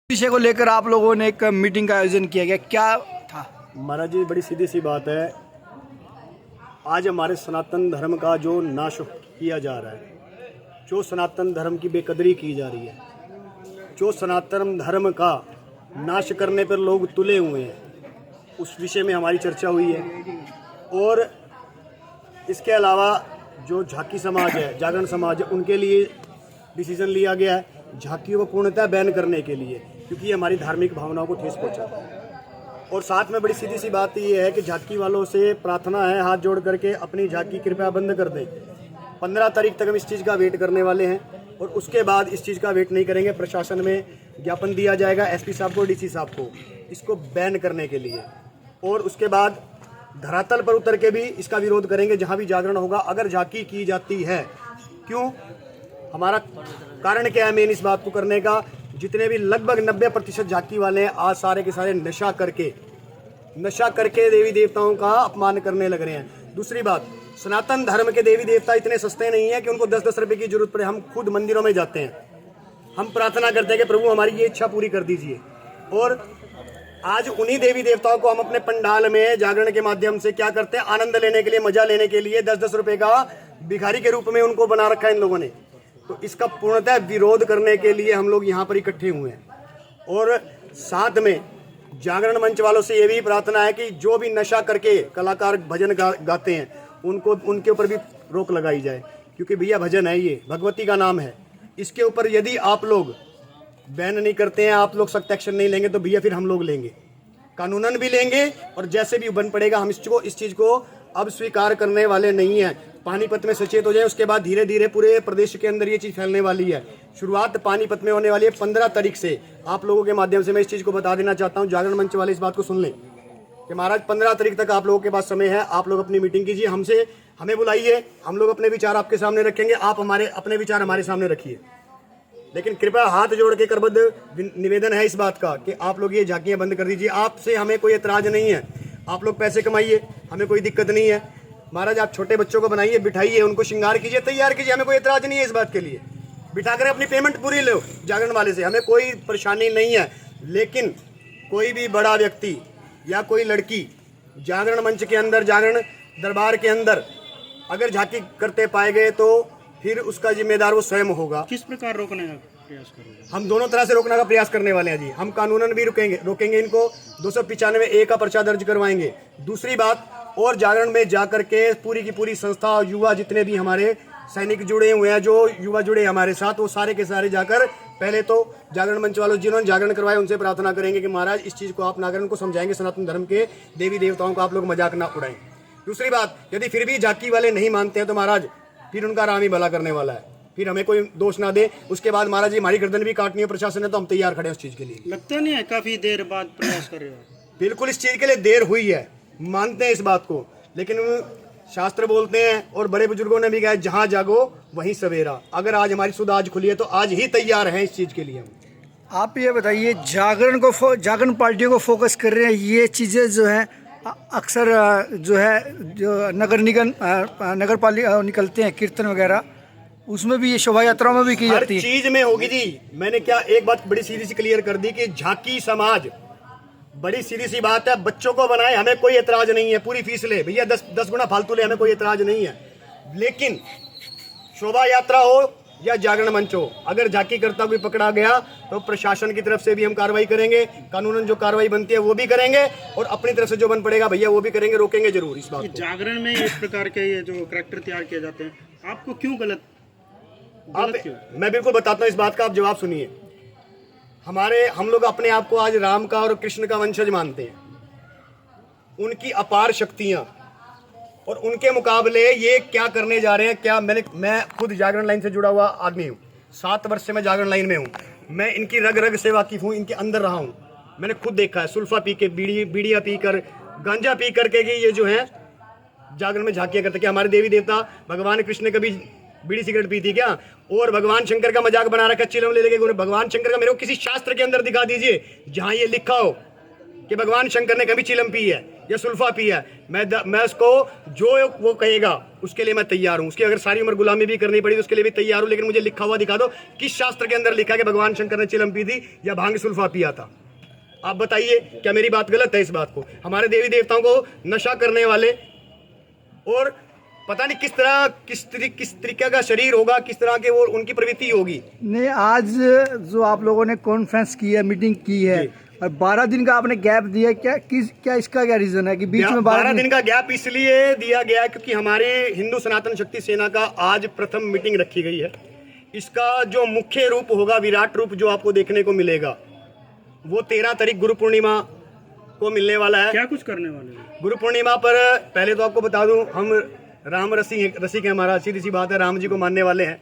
विषय को लेकर आप लोगों ने एक मीटिंग का आयोजन किया गया, क्या था? महाराज जी, बड़ी सीधी सी बात है। आज हमारे सनातन धर्म का जो नाश किया जा रहा है, जो सनातन धर्म की बेकदरी की जा रही है, जो सनातन धर्म का नाश करने पर लोग तुले हुए हैं, उस विषय में हमारी चर्चा हुई है। और इसके अलावा जो झांकी समाज है, जागरण समाज है, उनके लिए डिसीजन लिया गया है झांकियों को पूर्णतः बैन करने के लिए, क्योंकि ये हमारी धार्मिक भावनाओं को ठेस पहुंचाता है। और साथ में बड़ी सीधी सी बात ये है कि झांकी वालों से प्रार्थना है, हाथ जोड़ करके अपनी झांकी कृपया बंद कर दें। 15 तारीख तक हम इस चीज़ का वेट करने वाले हैं और उसके बाद इस चीज़ का वेट नहीं करेंगे। प्रशासन में ज्ञापन दिया जाएगा एसपी साहब को, डीसी साहब को, इसको बैन करने के लिए। और उसके बाद धरातल पर उतर के भी इसका विरोध करेंगे जहाँ भी जागरण होगा। अगर झांकी की जाती है, क्यों, हमारा कारण क्या है मेन इस बात को करने का? जितने भी लगभग 90% झांकी वाले हैं, आज सारे के सारे नशा करके देवी देवताओं का अपमान करने लग रहे हैं। दूसरी बात, सनातन धर्म के देवी देवता इतने सस्ते नहीं है कि उनको 10-10 रुपए की जरूरत पड़े। हम खुद मंदिरों में जाते हैं, हम प्रार्थना करते हैं कि प्रभु हमारी ये इच्छा पूरी कर दीजिए। और आज उन्हीं देवी देवताओं को हम अपने पंडाल में जागरण के माध्यम से क्या करते हैं, आनंद लेने के लिए, मजा लेने के लिए 10-10 रुपए का भिखारी के रूप में उनको बना रखा है इन लोगों ने। तो इसका पूर्णतः विरोध करने के लिए हम लोग यहाँ पर इकट्ठे हुए हैं। और साथ में जागरण मंच वालों से ये भी प्रार्थना है कि जो भी नशा करके कलाकार भजन गाते हैं, उनको उनके ऊपर भी रोक लगाई जाए, क्योंकि भैया भजन है, ये भगवती का नाम है। इसके ऊपर यदि आप लोग बैन नहीं करते हैं, आप लोग सख्त एक्शन नहीं लेंगे, तो भैया फिर हम लोग लेंगे, कानूनन भी लेंगे। और जैसे भी बन पड़ेगा, हम इस चीज़ को अब स्वीकार करने वाले नहीं हैं। पानीपत में सचेत हो जाए, उसके बाद धीरे धीरे पूरे प्रदेश के अंदर ये चीज़ फैलने वाली है। शुरुआत पानीपत में होने वाली है 15 तारीख से। आप लोगों के माध्यम से मैं इस चीज़ को बता देना चाहता हूँ, जागरण मंच वाले इस बात को सुन लें कि महाराज 15 तारीख तक आप लोगों के पास समय है। आप लोग अपनी मीटिंग कीजिए, हमें बुलाइए, हम लोग अपने विचार आपके सामने रखेंगे, आप अपने विचार हमारे सामने रखिए। लेकिन कृपया हाथ जोड़ के करबद्ध निवेदन है इस बात का कि आप लोग ये झांकियाँ बंद कर दीजिए। आपसे हमें कोई एतराज नहीं है, आप लोग पैसे कमाइए, हमें कोई दिक्कत नहीं है। महाराज, आप छोटे बच्चों को बनाइए, बिठाइए, उनको श्रृंगार कीजिए, तैयार कीजिए, हमें कोई एतराज नहीं है इस बात के लिए। बिठाकर अपनी पेमेंट पूरी लो जागरण वाले से, हमें कोई परेशानी नहीं है। लेकिन कोई भी बड़ा व्यक्ति या कोई लड़की जागरण मंच के अंदर, जागरण दरबार के अंदर अगर झांकी करते पाए गए, तो फिर उसका जिम्मेदार वो स्वयं होगा। किस प्रकार रोकने का प्रयास करोगे? हम दोनों तरह से रोकने का प्रयास करने वाले हैं जी। हम कानूनन भी रोकेंगे इनको, 295A का पर्चा दर्ज करवाएंगे। दूसरी बात, और जागरण में जाकर के पूरी की पूरी संस्था, युवा जितने भी हमारे सैनिक जुड़े हुए हैं, जो युवा जुड़े हमारे साथ, वो सारे के सारे जाकर पहले तो जागरण मंच वालों जिन्होंने जागरण करवाए उनसे प्रार्थना करेंगे कि महाराज इस चीज़ को आप नागरण को समझाएंगे, सनातन धर्म के देवी देवताओं का आप लोग मजाक ना उड़ाएं। दूसरी बात, यदि फिर भी झांकी वाले नहीं मानते हैं तो महाराज फिर उनका राम ही भला करने वाला है, फिर हमें कोई दोष ना दे। उसके बाद महाराज जी हमारी गर्दन भी काटनी है प्रशासन ने, तो हम तैयार खड़े हैं उस चीज़ के लिए। लगता नहीं है काफी देर बाद प्रयास कर रहे हो? बिल्कुल इस चीज़ के लिए देर हुई है, मानते हैं इस बात को, लेकिन शास्त्र बोलते हैं और बड़े बुजुर्गों ने भी कहा, जहाँ जागो वहीं सवेरा। अगर आज हमारी सुध आज खुली है तो आज ही तैयार हैं इस चीज़ के लिए हम। आप ये बताइए, जागरण पार्टियों को फोकस कर रहे हैं, ये चीज़ें जो है अक्सर जो नगर पालिका निकलते हैं कीर्तन वगैरह, उसमें भी ये शोभा यात्रा में भी की जाती है। हर चीज में होगी जी। मैंने क्या एक बात बड़ी सीधी सी क्लियर कर दी कि झांकी समाज, बड़ी सीधी सी बात है, बच्चों को बनाए, हमें कोई एतराज नहीं है, पूरी फीस ले भैया, 10 गुना फालतू ले, हमें कोई एतराज नहीं है। लेकिन शोभा यात्रा हो या जागरण मंच हो, अगर झांकी करता कोई पकड़ा गया तो प्रशासन की तरफ से भी हम कार्रवाई करेंगे, कानूनन जो कार्रवाई बनती है वो भी करेंगे, और अपनी तरफ से जो बन पड़ेगा भैया वो भी करेंगे, रोकेंगे जरूर इस बात को। जागरण में इस प्रकार के ये जो करैक्टर तैयार किए जाते हैं, आपको क्यों गलत क्यों? मैं बिल्कुल बताता हूँ इस बात का, आप जवाब सुनिए। हम लोग अपने आप को आज राम का और कृष्ण का वंशज मानते हैं, उनकी अपार शक्तियां, और उनके मुकाबले ये क्या करने जा रहे हैं। क्या मैं खुद जागरण लाइन से जुड़ा हुआ आदमी हूँ, 7 वर्ष से मैं जागरण लाइन में हूँ, मैं इनकी रग रग से वाकिफ हूँ, इनके अंदर रहा हूँ, मैंने खुद देखा है। सुल्फा पी के, बीड़िया पी कर, गांजा पी करके कि ये जो है जागरण में झांकियाँ करते। क्या हमारे देवी देवता भगवान कृष्ण ने कभी बीड़ी सिगरेट पी थी क्या? और भगवान शंकर का मजाक बना रखा, चिलम ले लेके। भगवान शंकर का मेरे को किसी शास्त्र के अंदर दिखा दीजिए जहाँ ये लिखा हो कि भगवान शंकर ने कभी चिलम पी है, या सुल्फा पिया है, मैं उसको जो वो कहेगा उसके लिए मैं तैयार हूँ। उसकी अगर सारी उम्र गुलामी भी करनी पड़ी तो उसके लिए भी तैयार हूँ, लेकिन मुझे लिखा हुआ दिखा दो किस शास्त्र के अंदर लिखा है कि भगवान शंकर ने चिलम पी थी या भांग सुल्फा पिया था। आप बताइए क्या मेरी बात गलत है? इस बात को हमारे देवी देवताओं को नशा करने वाले और पता नहीं किस तरीके का शरीर होगा, किस तरह के वो उनकी प्रवृत्ति होगी। नहीं, आज जो आप लोगों ने कॉन्फ्रेंस की है, मीटिंग की है और 12 दिन का आपने गैप दिया, क्या इसका क्या रीजन है कि बीच में 12 दिन का गैप इसलिए दिया गया क्योंकि हमारे हिंदू सनातन शक्ति सेना का आज प्रथम मीटिंग रखी गई है। इसका जो मुख्य रूप होगा, विराट रूप जो आपको देखने को मिलेगा, वो 13 तारीख गुरु पूर्णिमा को मिलने वाला है। क्या कुछ करने वाले हैं? गुरु पूर्णिमा पर पहले तो आपको बता दूं, हम राम रसिक हैं, हमारा सीधी सी बात है, राम जी को मानने वाले हैं,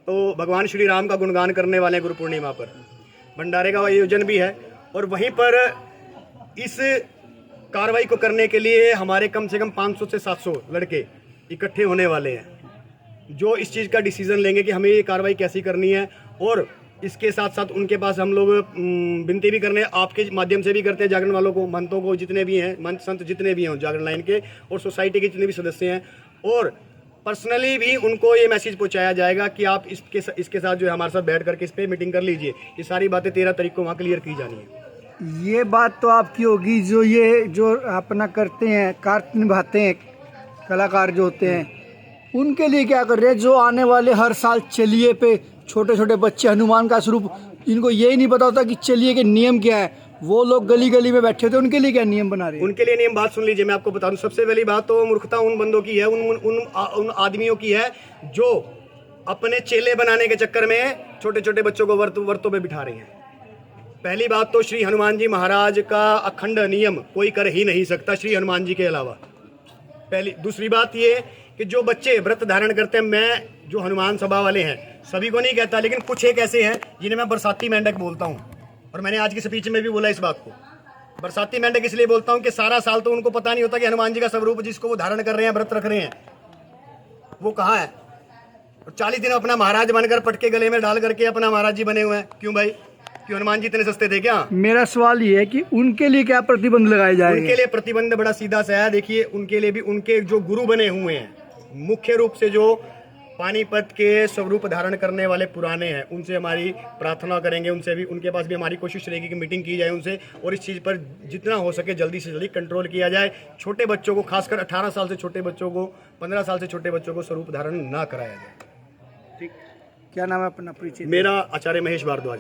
तो भगवान श्री राम का गुणगान करने वाले हैं। गुरु पूर्णिमा पर भंडारे का आयोजन भी है और वहीं पर इस कार्रवाई को करने के लिए हमारे कम से कम 500 से 700 लड़के इकट्ठे होने वाले हैं जो इस चीज़ का डिसीजन लेंगे कि हमें ये कार्रवाई कैसी करनी है। और इसके साथ साथ उनके पास हम लोग विनती भी करने आपके माध्यम से भी करते हैं, जागरण वालों को, महंतों को, जितने भी हैं महंत संत जितने भी हैं जागरण लाइन के और सोसाइटी के जितने भी सदस्य हैं, और पर्सनली भी उनको ये मैसेज पहुंचाया जाएगा कि आप इसके साथ जो है हमारे साथ बैठ करके इस पर मीटिंग कर लीजिए। ये सारी बातें 13 तारीख को वहाँ क्लियर की जानी है। ये बात तो आपकी होगी, जो अपना करते हैं, कार्य निभाते हैं, कलाकार जो होते हैं, उनके लिए क्या कर रहे हैं? जो आने वाले हर साल चलिए पे छोटे छोटे बच्चे हनुमान का स्वरूप, इनको यही नहीं पता होता कि चलिए के नियम क्या है, वो लोग गली गली में बैठे होते हैं, उनके लिए क्या नियम बना रहे हैं? उनके लिए नियम, बात सुन लीजिए, मैं आपको बता दूं। सबसे पहली बात तो मूर्खता उन बंदों की है, उन आदमियों की है जो अपने चेले बनाने के चक्कर में छोटे छोटे बच्चों को वर्तों पे बिठा रहे हैं। पहली बात तो श्री हनुमान जी महाराज का अखंड नियम कोई कर ही नहीं सकता श्री हनुमान जी के अलावा। दूसरी बात ये कि जो बच्चे व्रत धारण करते हैं, मैं जो हनुमान सभा वाले हैं सभी को नहीं कहता, लेकिन कुछ एक ऐसे हैं जिन्हें मैं बरसाती मेंढक बोलता हूँ, और मैंने आज की स्पीच में भी बोला इस बात को। बरसाती मेंढक इसलिए बोलता हूँ कि सारा साल तो उनको पता नहीं होता कि हनुमान जी का स्वरूप जिसको वो धारण कर रहे हैं, व्रत रख रहे हैं, वो कहाँ है। और 40 दिन अपना महाराज बनकर पटके गले में डाल करके अपना महाराज जी बने हुए हैं। क्यों भाई? क्यों हनुमान जी इतने सस्ते थे क्या? मेरा सवाल ये है कि उनके लिए क्या प्रतिबंध लगाए जाएंगे? उनके लिए प्रतिबंध बड़ा सीधा सा है। देखिए, उनके लिए भी उनके जो गुरु बने हुए हैं, मुख्य रूप से जो पानीपत के स्वरूप धारण करने वाले पुराने हैं, उनसे हमारी प्रार्थना करेंगे, उनसे भी, उनके पास भी हमारी कोशिश रहेगी कि मीटिंग की जाए उनसे, और इस चीज़ पर जितना हो सके जल्दी से जल्दी कंट्रोल किया जाए। छोटे बच्चों को, खासकर 18 साल से छोटे बच्चों को, 15 साल से छोटे बच्चों को स्वरूप धारण ना कराया जाए। ठीक। क्या नाम है अपना परिचय? मेरा आचार्य महेश भारद्वाज।